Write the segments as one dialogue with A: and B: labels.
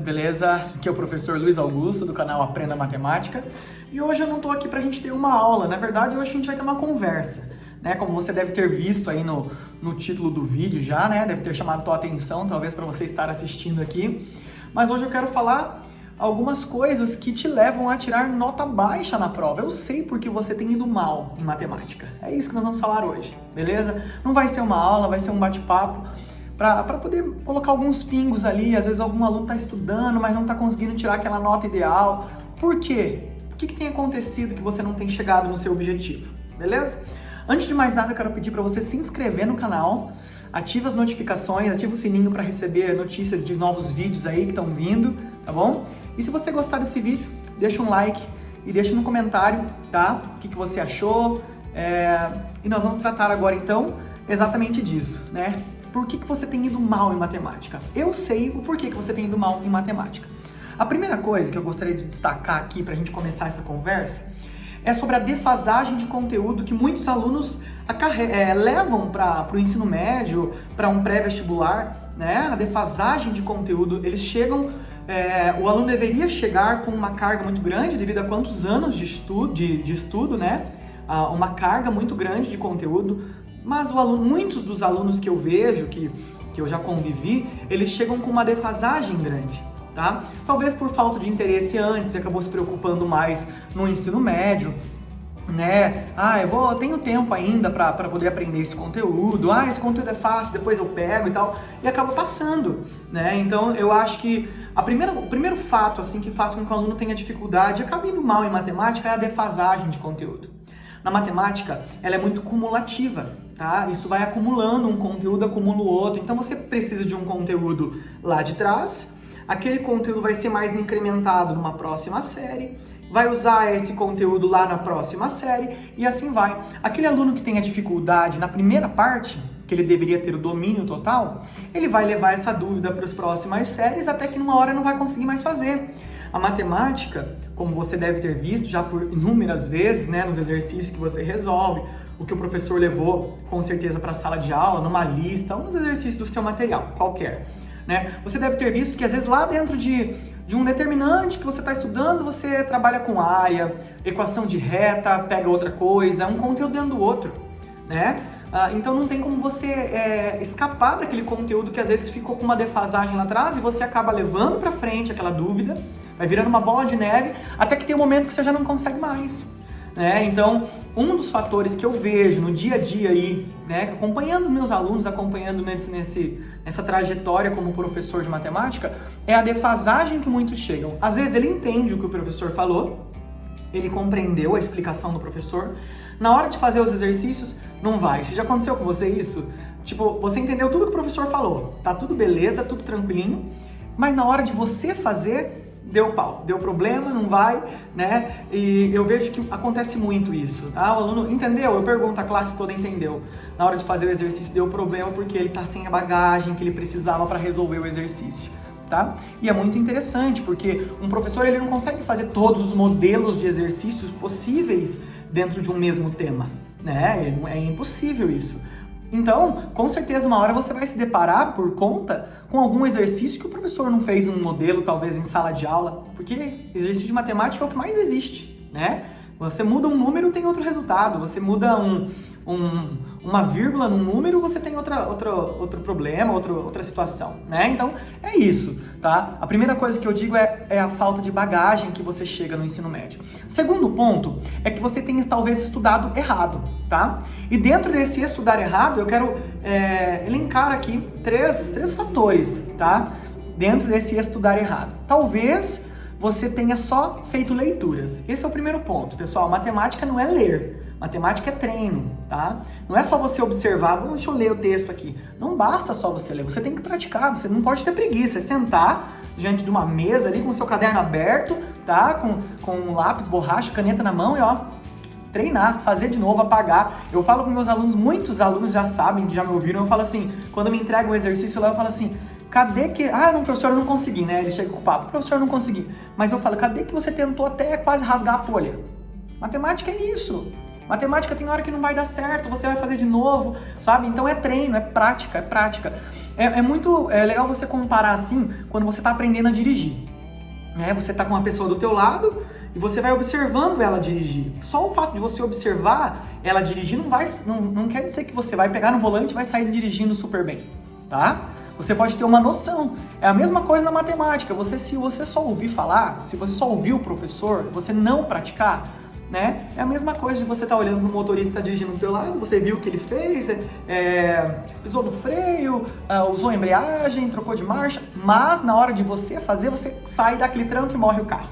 A: beleza? Aqui é o professor Luiz Augusto, do canal Aprenda Matemática. E hoje eu não tô aqui pra gente ter uma aula, na verdade hoje a gente vai ter uma conversa, né? Como você deve ter visto aí no título do vídeo já, né? Deve ter chamado tua atenção, talvez para você estar assistindo aqui. Mas hoje eu quero falar algumas coisas que te levam a tirar nota baixa na prova. Eu sei porque você tem ido mal em matemática. É isso que nós vamos falar hoje, beleza? Não vai ser uma aula, vai ser um bate-papo para poder colocar alguns pingos ali. Às vezes algum aluno está estudando, mas não está conseguindo tirar aquela nota ideal. Por quê? O que tem acontecido que você não tem chegado no seu objetivo, beleza? Antes de mais nada, eu quero pedir para você se inscrever no canal, ativa as notificações, ativa o sininho para receber notícias de novos vídeos aí que estão vindo, tá bom? E se você gostar desse vídeo, deixa um like e deixa no comentário, tá? O que você achou. E nós vamos tratar agora, então, exatamente disso, né? Por que você tem ido mal em matemática? Eu sei o porquê que você tem ido mal em matemática. A primeira coisa que eu gostaria de destacar aqui para a gente começar essa conversa é sobre a defasagem de conteúdo que muitos alunos levam para o ensino médio, para um pré-vestibular, né? A defasagem de conteúdo, eles chegam... o aluno deveria chegar com uma carga muito grande devido a quantos anos de estudo, né? Uma carga muito grande de conteúdo, mas muitos dos alunos que eu vejo, que eu já convivi, eles chegam com uma defasagem grande, tá? Talvez por falta de interesse antes, acabou se preocupando mais no ensino médio, né? Eu tenho tempo ainda para poder aprender esse conteúdo, esse conteúdo é fácil, depois eu pego e tal, e acaba passando, né? Então eu acho que o primeiro fato assim que faz com que o aluno tenha dificuldade e acabe indo mal em matemática é a defasagem de conteúdo. Na matemática, ela é muito cumulativa, tá? Isso vai acumulando, um conteúdo acumula o outro, então você precisa de um conteúdo lá de trás, aquele conteúdo vai ser mais incrementado numa próxima série, vai usar esse conteúdo lá na próxima série e assim vai. Aquele aluno que tem a dificuldade na primeira parte, que ele deveria ter o domínio total, ele vai levar essa dúvida para as próximas séries até que numa hora não vai conseguir mais fazer. A matemática, como você deve ter visto já por inúmeras vezes, né, nos exercícios que você resolve, o que o professor levou com certeza para a sala de aula, numa lista, um dos exercícios do seu material, qualquer, né? Você deve ter visto que às vezes lá dentro de um determinante que você está estudando, você trabalha com área, equação de reta, pega outra coisa, um conteúdo dentro do outro, né? Então não tem como você escapar daquele conteúdo que às vezes ficou com uma defasagem lá atrás e você acaba levando para frente aquela dúvida, vai virando uma bola de neve, até que tem um momento que você já não consegue mais, né? Então, um dos fatores que eu vejo no dia a dia aí, né, acompanhando meus alunos, acompanhando nessa trajetória como professor de matemática, é a defasagem que muitos chegam. Às vezes ele entende o que o professor falou, ele compreendeu a explicação do professor, na hora de fazer os exercícios, não vai. Se já aconteceu com você isso? Tipo, você entendeu tudo que o professor falou, tá tudo beleza, tudo tranquilinho, mas na hora de você fazer, deu pau, deu problema, não vai, né? E eu vejo que acontece muito isso, tá? O aluno entendeu, eu pergunto, a classe toda entendeu. Na hora de fazer o exercício deu problema porque ele tá sem a bagagem que ele precisava para resolver o exercício, tá? E é muito interessante porque um professor ele não consegue fazer todos os modelos de exercícios possíveis dentro de um mesmo tema, né? É impossível isso. Então, com certeza, uma hora você vai se deparar por conta com algum exercício que o professor não fez um modelo, talvez em sala de aula, porque exercício de matemática é o que mais existe, né? Você muda um número, tem outro resultado. Você muda uma vírgula num número, você tem outro problema, outra situação, né? Então, é isso, tá? A primeira coisa que eu digo é a falta de bagagem que você chega no ensino médio. Segundo ponto é que você tenha talvez estudado errado, tá? E dentro desse estudar errado, eu quero elencar aqui três fatores, tá? Dentro desse estudar errado. Talvez você tenha só feito leituras. Esse é o primeiro ponto, pessoal. Matemática não é ler. Matemática é treino, tá? Não é só você observar, deixa eu ler o texto aqui. Não basta só você ler, você tem que praticar, você não pode ter preguiça, é sentar diante de uma mesa ali com o seu caderno aberto, tá? Com um lápis, borracha, caneta na mão e treinar, fazer de novo, apagar. Eu falo para meus alunos, muitos alunos já sabem, já me ouviram, eu falo assim, quando me entregam um exercício lá, eu falo assim, cadê que... não, professor, eu não consegui, né? Ele chega com o papo, professor, eu não consegui. Mas eu falo, cadê que você tentou até quase rasgar a folha? Matemática é isso. Matemática tem hora que não vai dar certo, você vai fazer de novo, sabe? Então é treino, é prática, é prática. É muito legal você comparar assim, quando você está aprendendo a dirigir. Né? Você está com uma pessoa do teu lado e você vai observando ela dirigir. Só o fato de você observar ela dirigir não quer dizer que você vai pegar no volante e vai sair dirigindo super bem, tá? Você pode ter uma noção. É a mesma coisa na matemática. Se você só ouvir falar, se você só ouvir o professor, você não praticar, né? É a mesma coisa de você estar olhando para o motorista que está dirigindo do teu lado, você viu o que ele fez, pisou no freio, usou a embreagem, trocou de marcha, mas na hora de você fazer, você sai daquele tranco e morre o carro.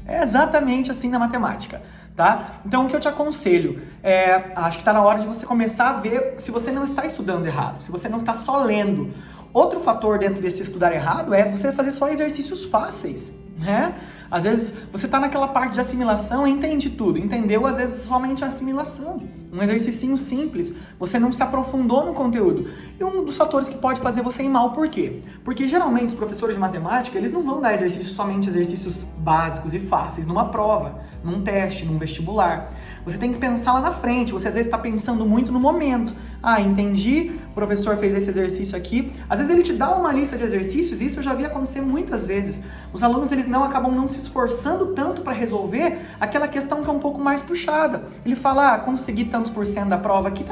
A: É exatamente assim na matemática, tá? Então o que eu te aconselho acho que está na hora de você começar a ver se você não está estudando errado, se você não está só lendo. Outro fator dentro desse estudar errado é você fazer só exercícios fáceis, né? Às vezes você está naquela parte de assimilação e entende tudo, entendeu às vezes somente a assimilação, um exercício simples, você não se aprofundou no conteúdo. E um dos fatores que pode fazer você ir mal, por quê? Porque geralmente os professores de matemática, eles não vão dar somente exercícios básicos e fáceis numa prova, num teste, num vestibular. Você tem que pensar lá na frente, você às vezes está pensando muito no momento. Ah, entendi, o professor fez esse exercício aqui. Às vezes ele te dá uma lista de exercícios, e isso eu já vi acontecer muitas vezes. Os alunos acabam não se esforçando tanto para resolver aquela questão que é um pouco mais puxada. Ele fala, consegui tantos por cento da prova aqui,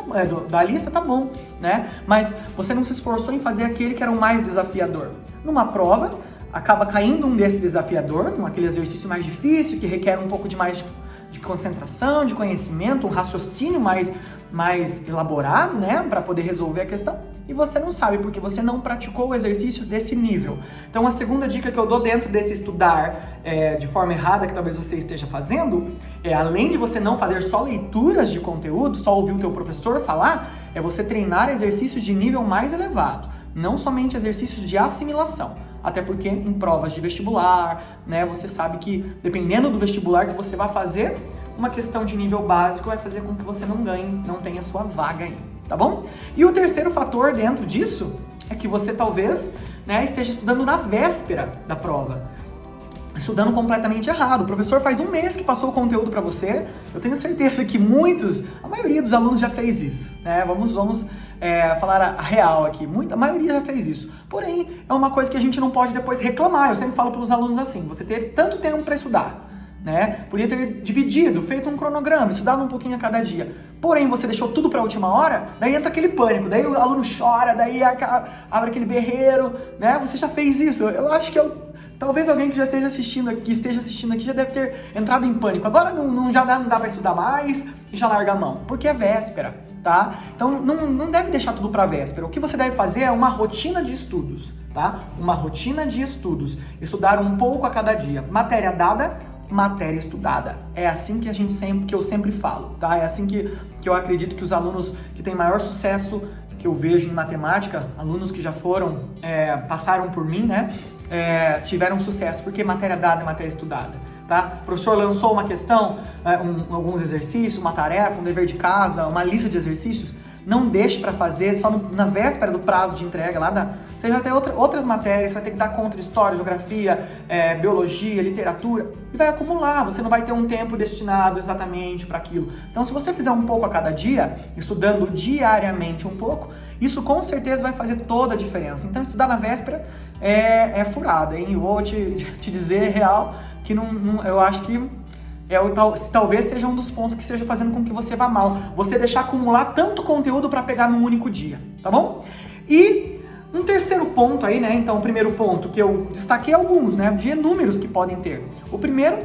A: da lista tá bom, né? Mas você não se esforçou em fazer aquele que era o mais desafiador. Numa prova, acaba caindo um desse desafiador, aquele exercício mais difícil, que requer um pouco de mais de concentração, de conhecimento, um raciocínio mais elaborado, né, para poder resolver a questão, e você não sabe porque você não praticou exercícios desse nível. Então a segunda dica que eu dou dentro desse estudar de forma errada que talvez você esteja fazendo, além de você não fazer só leituras de conteúdo, só ouvir o teu professor falar, é você treinar exercícios de nível mais elevado, não somente exercícios de assimilação. Até porque em provas de vestibular, né, você sabe que dependendo do vestibular que você vai fazer, uma questão de nível básico vai fazer com que você não ganhe, não tenha sua vaga aí, tá bom? E o terceiro fator dentro disso é que você talvez, né, esteja estudando na véspera da prova, estudando completamente errado. O professor faz um mês que passou o conteúdo para você, eu tenho certeza que a maioria dos alunos já fez isso, né? Vamos falar a real aqui, a maioria já fez isso. Porém, é uma coisa que a gente não pode depois reclamar. Eu sempre falo para os alunos assim, você teve tanto tempo para estudar, né? Podia ter dividido, feito um cronograma, estudado um pouquinho a cada dia. Porém, você deixou tudo para a última hora, daí entra aquele pânico, daí o aluno chora, daí abre aquele berreiro, né? Você já fez isso. Eu acho que talvez alguém que esteja assistindo aqui já deve ter entrado em pânico. Agora não dá para estudar mais e já larga a mão, porque é véspera, tá? Então não deve deixar tudo para véspera. O que você deve fazer é uma rotina de estudos, tá? Uma rotina de estudos. Estudar um pouco a cada dia. Matéria dada, matéria estudada. É assim que eu sempre falo, tá? É assim que eu acredito que os alunos que têm maior sucesso que eu vejo em matemática, alunos que já passaram por mim, né? Tiveram sucesso, porque matéria dada é matéria estudada, tá? O professor lançou uma questão, alguns exercícios, uma tarefa, um dever de casa, uma lista de exercícios, não deixe para fazer só na véspera do prazo de entrega você já tem outras matérias, você vai ter que dar conta de história, geografia, biologia, literatura, e vai acumular, você não vai ter um tempo destinado exatamente para aquilo. Então, se você fizer um pouco a cada dia, estudando diariamente um pouco, isso com certeza vai fazer toda a diferença. Então, estudar na véspera é furada, hein? Eu vou te dizer real que eu acho que talvez seja um dos pontos que esteja fazendo com que você vá mal. Você deixar acumular tanto conteúdo para pegar num único dia, tá bom? E um terceiro ponto aí, né? Então, o primeiro ponto que eu destaquei alguns, né? De inúmeros que podem ter. O primeiro,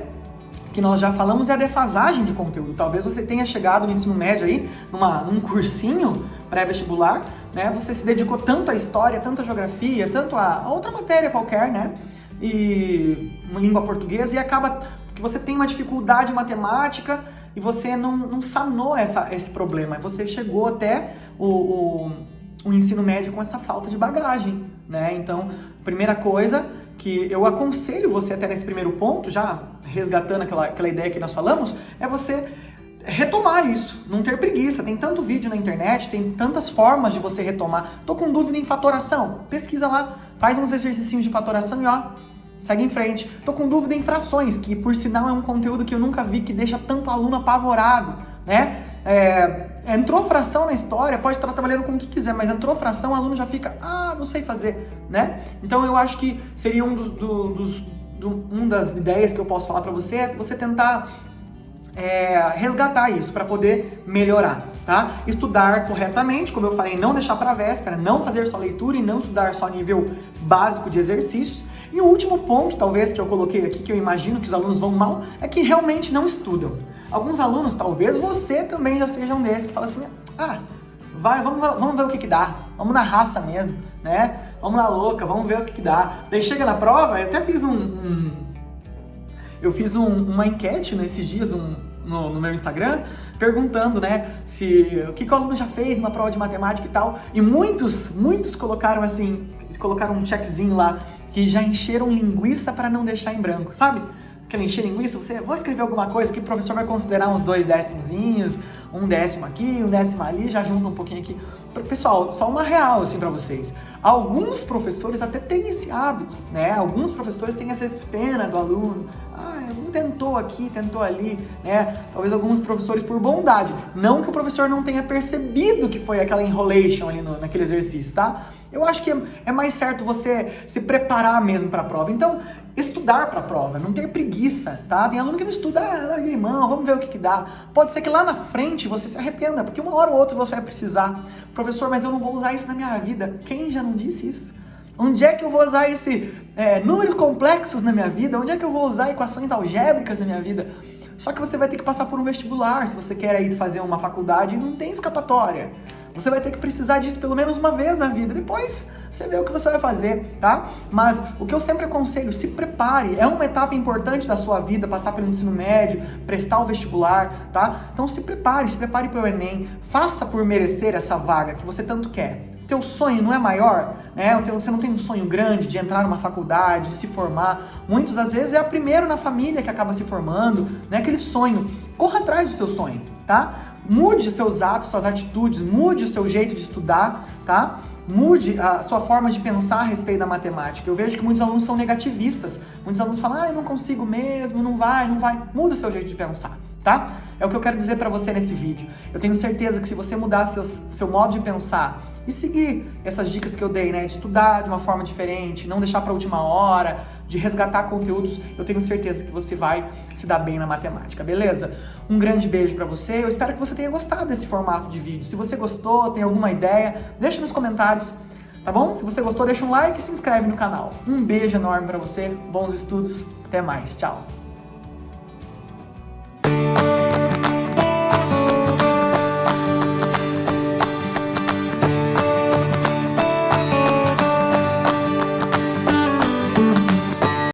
A: que nós já falamos, é a defasagem de conteúdo. Talvez você tenha chegado no ensino médio aí, num cursinho pré-vestibular, né? Você se dedicou tanto à história, tanto à geografia, tanto a outra matéria qualquer, né? E uma língua portuguesa, e acaba que você tem uma dificuldade em matemática e você não sanou esse problema. Você chegou até o ensino médio com essa falta de bagagem, né? Então, primeira coisa que eu aconselho você até nesse primeiro ponto, já resgatando aquela ideia que nós falamos, é você retomar isso, não ter preguiça. Tem tanto vídeo na internet, tem tantas formas de você retomar. Tô com dúvida em fatoração, pesquisa lá, faz uns exercícios de fatoração e segue em frente. Tô com dúvida em frações, que por sinal é um conteúdo que eu nunca vi que deixa tanto aluno apavorado, né? Entrou fração na história, pode estar trabalhando com o que quiser, mas entrou fração, o aluno já fica, não sei fazer, né? Então eu acho que seria uma das ideias que eu posso falar para você, é você tentar resgatar isso para poder melhorar, tá? Estudar corretamente, como eu falei, não deixar para véspera, não fazer só leitura e não estudar só nível básico de exercícios. E o último ponto, talvez, que eu coloquei aqui, que eu imagino que os alunos vão mal, é que realmente não estudam. Alguns alunos, talvez você também já seja um desses, que fala assim, vamos ver o que dá, vamos na raça mesmo, né? Vamos na louca, vamos ver o que dá. Daí chega na prova, eu até fiz uma enquete nesses dias no meu Instagram, perguntando, né, o que o aluno já fez numa prova de matemática e tal, e muitos colocaram assim, um checkzinho lá, que já encheram linguiça para não deixar em branco, sabe? Aquela encher linguiça, vou escrever alguma coisa que o professor vai considerar uns 2 décimozinhos, 1 décimo aqui, 1 décimo ali, já junta um pouquinho aqui. Pessoal, só uma real assim pra vocês. Alguns professores até têm esse hábito, né? Alguns professores têm essa pena do aluno. Tentou aqui, tentou ali, né? Talvez alguns professores por bondade. Não que o professor não tenha percebido que foi aquela enrolation ali naquele exercício, tá? Eu acho que é mais certo você se preparar mesmo para a prova. Então, estudar para a prova, não ter preguiça, tá? Tem aluno que não estuda, larguei mão, vamos ver o que dá. Pode ser que lá na frente você se arrependa, porque uma hora ou outra você vai precisar. Professor, mas eu não vou usar isso na minha vida. Quem já não disse isso? Onde é que eu vou usar números complexos na minha vida? Onde é que eu vou usar equações algébricas na minha vida? Só que você vai ter que passar por um vestibular, se você quer ir fazer uma faculdade, não tem escapatória. Você vai ter que precisar disso pelo menos uma vez na vida, depois você vê o que você vai fazer, tá? Mas o que eu sempre aconselho, se prepare, é uma etapa importante da sua vida, passar pelo ensino médio, prestar o vestibular, tá? Então se prepare para o Enem, faça por merecer essa vaga que você tanto quer. Teu sonho não é maior, né? Você não tem um sonho grande de entrar numa faculdade, de se formar. Muitas às vezes é a primeira na família que acaba se formando, né? Aquele sonho. Corra atrás do seu sonho, tá? Mude seus atos, suas atitudes, mude o seu jeito de estudar, tá? Mude a sua forma de pensar a respeito da matemática. Eu vejo que muitos alunos são negativistas. Muitos alunos falam, eu não consigo mesmo, não vai. Muda o seu jeito de pensar, tá? É o que eu quero dizer pra você nesse vídeo. Eu tenho certeza que se você mudar seu modo de pensar e seguir essas dicas que eu dei, né? De estudar de uma forma diferente, não deixar pra última hora, de resgatar conteúdos, eu tenho certeza que você vai se dar bem na matemática, beleza? Um grande beijo pra você, eu espero que você tenha gostado desse formato de vídeo. Se você gostou, tem alguma ideia, deixa nos comentários, tá bom? Se você gostou, deixa um like e se inscreve no canal. Um beijo enorme pra você, bons estudos, até mais, tchau!